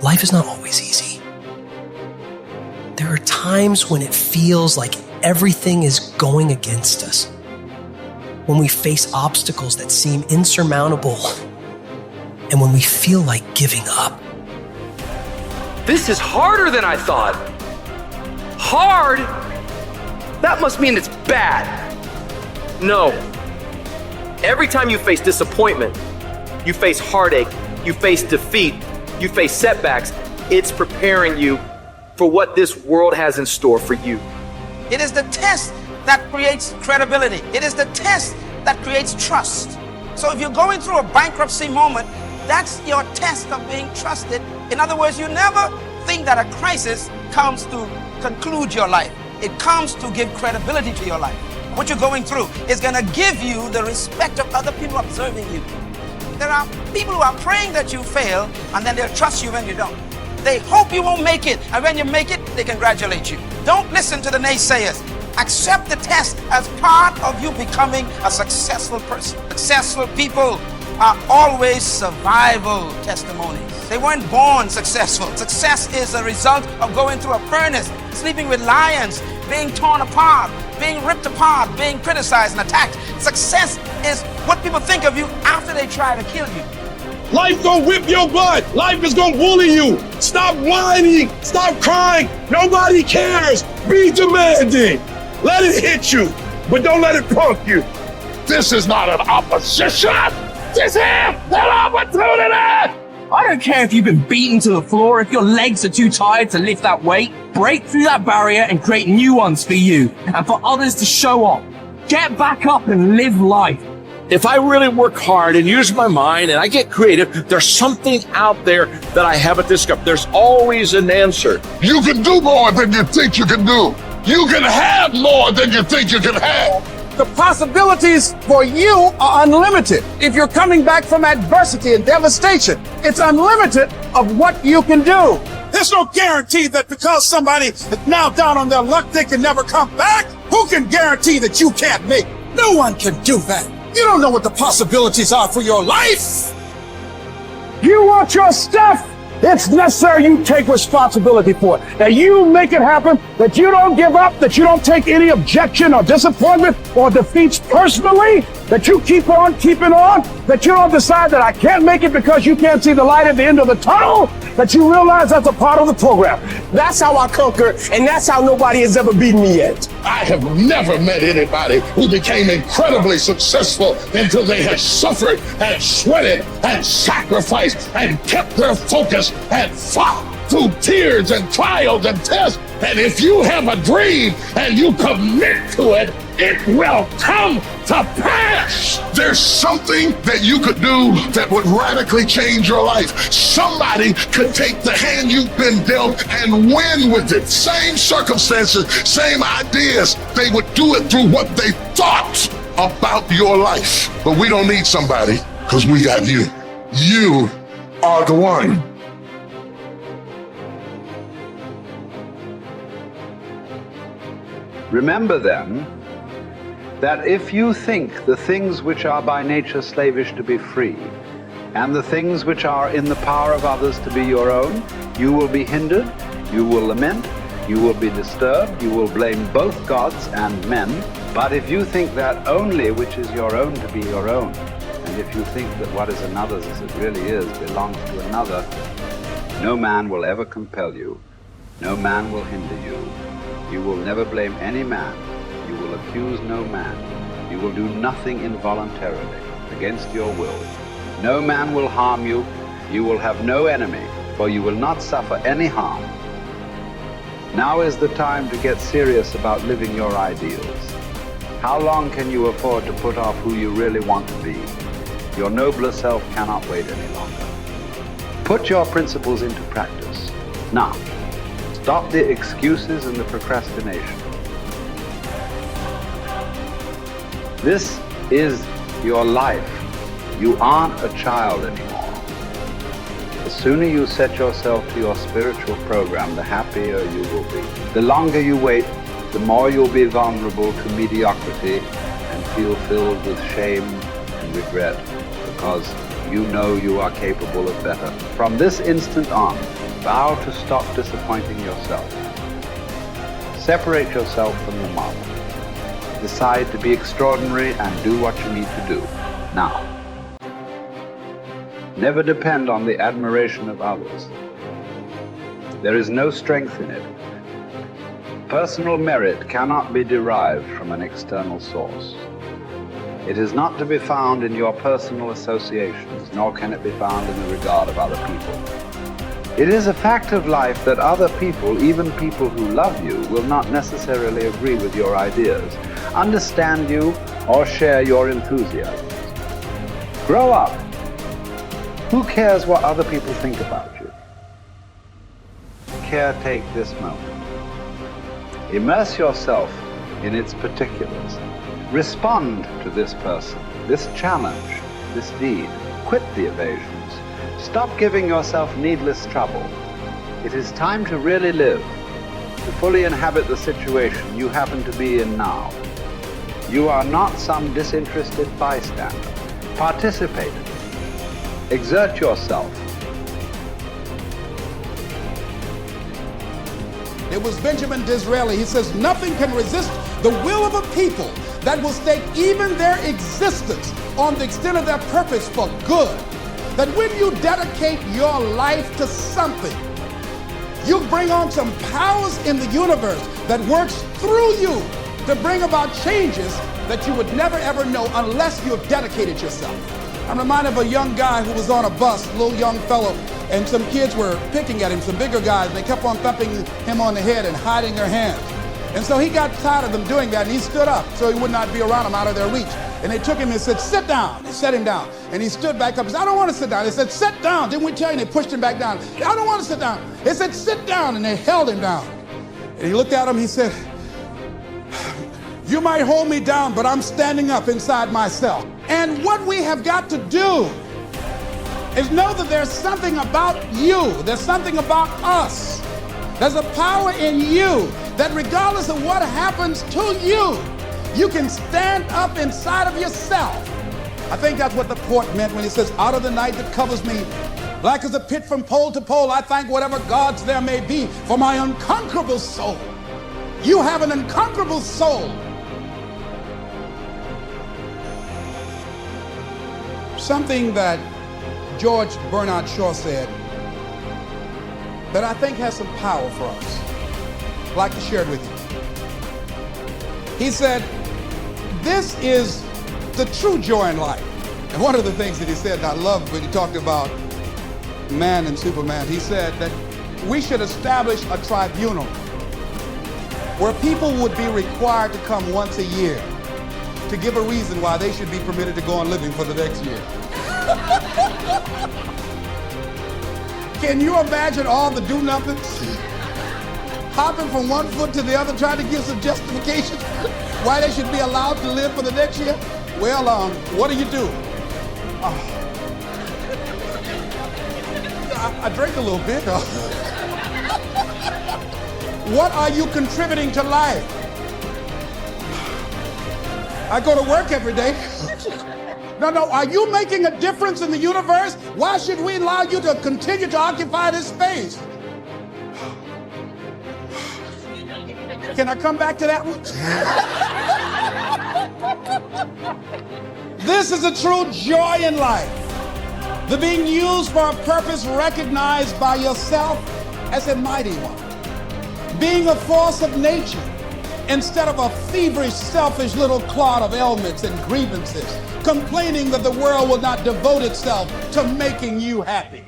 life is not always easy. There are times when it feels like everything is going against us, when we face obstacles that seem insurmountable, and when we feel like giving up. This is harder than I thought. Hard? That must mean it's bad. No. Every time you face disappointment, you face heartache, you face defeat, you face setbacks, it's preparing you for what this world has in store for you. It is the test that creates credibility. It is the test that creates trust. So if you're going through a bankruptcy moment, that's your test of being trusted. In other words, you never think that a crisis comes to conclude your life. It comes to give credibility to your life. What you're going through is going to give you the respect of other people observing you. There are people who are praying that you fail, and then they'll trust you when you don't. They hope you won't make it, and when you make it, they congratulate you. Don't listen to the naysayers. Accept the test as part of you becoming a successful person. Successful people are always survival testimonies. They weren't born successful. Success is a result of going through a furnace, sleeping with lions, being torn apart, being ripped apart, being criticized and attacked. Success is what people think of you after they try to kill you. Life gonna whip your butt. Life is gonna bully you. Stop whining. Stop crying. Nobody cares. Be demanding. Let it hit you, but don't let it punk you. This is not an opposition. This is an opportunity. I don't care if you've been beaten to the floor, if your legs are too tired to lift that weight. Break through that barrier and create new ones for you and for others to show off. Get back up and live life. If I really work hard and use my mind and I get creative, there's something out there that I haven't discovered. There's always an answer. You can do more than you think you can do. You can have more than you think you can have. The possibilities for you are unlimited. If you're coming back from adversity and devastation, it's unlimited of what you can do. There's no guarantee that because somebody is now down on their luck, they can never come back. Who can guarantee that you can't make? No one can do that. You don't know what the possibilities are for your life. You want your stuff? It's necessary you take responsibility for it. That you make it happen, that you don't give up, that you don't take any objection or disappointment or defeats personally, that you keep on keeping on, that you don't decide that I can't make it because you can't see the light at the end of the tunnel, that you realize that's a part of the program. That's how I conquer, and that's how nobody has ever beaten me yet. I have never met anybody who became incredibly successful until they had suffered and sweated and sacrificed and kept their focus and fought through tears and trials and tests. And if you have a dream and you commit to it, it will come to pass. There's something that you could do that would radically change your life. Somebody could take the hand you've been dealt and win with it. Same circumstances, same ideas. They would do it through what they thought about your life. But we don't need somebody because we got you. You are the one. Remember then, that if you think the things which are by nature slavish to be free, and the things which are in the power of others to be your own, you will be hindered, you will lament, you will be disturbed, you will blame both gods and men. But if you think that only which is your own to be your own, and if you think that what is another's as it really is belongs to another, no man will ever compel you, no man will hinder you. You will never blame any man. You will accuse no man. You will do nothing involuntarily, against your will. No man will harm you. You will have no enemy, for you will not suffer any harm. Now is the time to get serious about living your ideals. How long can you afford to put off who you really want to be? Your nobler self cannot wait any longer. Put your principles into practice. Now, stop the excuses and the procrastination. This is your life. You aren't a child anymore. The sooner you set yourself to your spiritual program, the happier you will be. The longer you wait, the more you'll be vulnerable to mediocrity and feel filled with shame and regret, because you know you are capable of better. From this instant on, Vow to stop disappointing yourself. Separate yourself from the mob. Decide to be extraordinary and do what you need to do. Now. Never depend on the admiration of others. There is no strength in it. Personal merit cannot be derived from an external source. It is not to be found in your personal associations, nor can it be found in the regard of other people. It is a fact of life that other people, even people who love you, will not necessarily agree with your ideas, understand you, or share your enthusiasms. Grow up. Who cares what other people think about you? Caretake this moment. Immerse yourself in its particulars. Respond to this person, this challenge, this deed. Quit the evasions. Stop giving yourself needless trouble. It is time to really live, to fully inhabit the situation you happen to be in now. You are not some disinterested bystander. Participate. Exert yourself. It was Benjamin Disraeli. He says, nothing can resist the will of a people that will stake even their existence on the extent of their purpose for good. That when you dedicate your life to something, you bring on some powers in the universe that works through you to bring about changes that you would never ever know unless you have dedicated yourself. I'm reminded of a young guy who was on a bus, a little young fellow, and some kids were picking at him, some bigger guys, and they kept on thumping him on the head and hiding their hands. And so he got tired of them doing that, and he stood up so he would not be around them, out of their reach. And they took him and said, sit down. They set him down. And he stood back up and said, I don't want to sit down. They said, sit down. Didn't we tell you? And they pushed him back down. I don't want to sit down. They said, sit down. And they held him down. And he looked at him. He said, you might hold me down, but I'm standing up inside myself. And what we have got to do is know that there's something about you. There's something about us. There's a power in you that regardless of what happens to you, you can stand up inside of yourself. I think that's what the poet meant when he says, out of the night that covers me, black as a pit from pole to pole, I thank whatever gods there may be for my unconquerable soul. You have an unconquerable soul. Something that George Bernard Shaw said that I think has some power for us. I'd like to share it with you. He said, this is the true joy in life. And one of the things that he said, and I loved when he talked about man and Superman, he said that we should establish a tribunal where people would be required to come once a year to give a reason why they should be permitted to go on living for the next year. Can you imagine all the do-nothings? Hopping from one foot to the other, trying to give some justification why they should be allowed to live for the next year? Well, what do you do? I drank a little bit. What are you contributing to life? I go to work every day. No, are you making a difference in the universe? Why should we allow you to continue to occupy this space? Can I come back to that one? This is a true joy in life. The being used for a purpose recognized by yourself as a mighty one. Being a force of nature instead of a feverish, selfish little clod of ailments and grievances, complaining that the world will not devote itself to making you happy.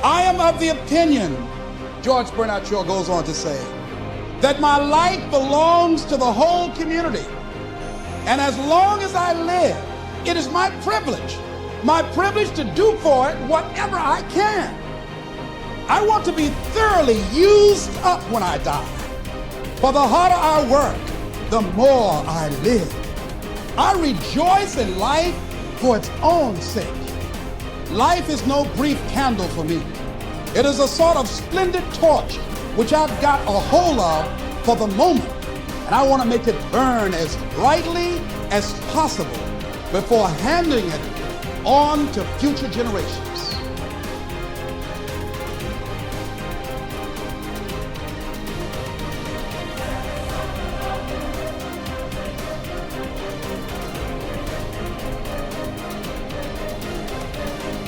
I am of the opinion, George Bernard Shaw goes on to say, that my life belongs to the whole community. And as long as I live, it is my privilege to do for it whatever I can. I want to be thoroughly used up when I die. For the harder I work, the more I live. I rejoice in life for its own sake. Life is no brief candle for me. It is a sort of splendid torch which I've got a hold of for the moment. And I want to make it burn as brightly as possible before handing it on to future generations.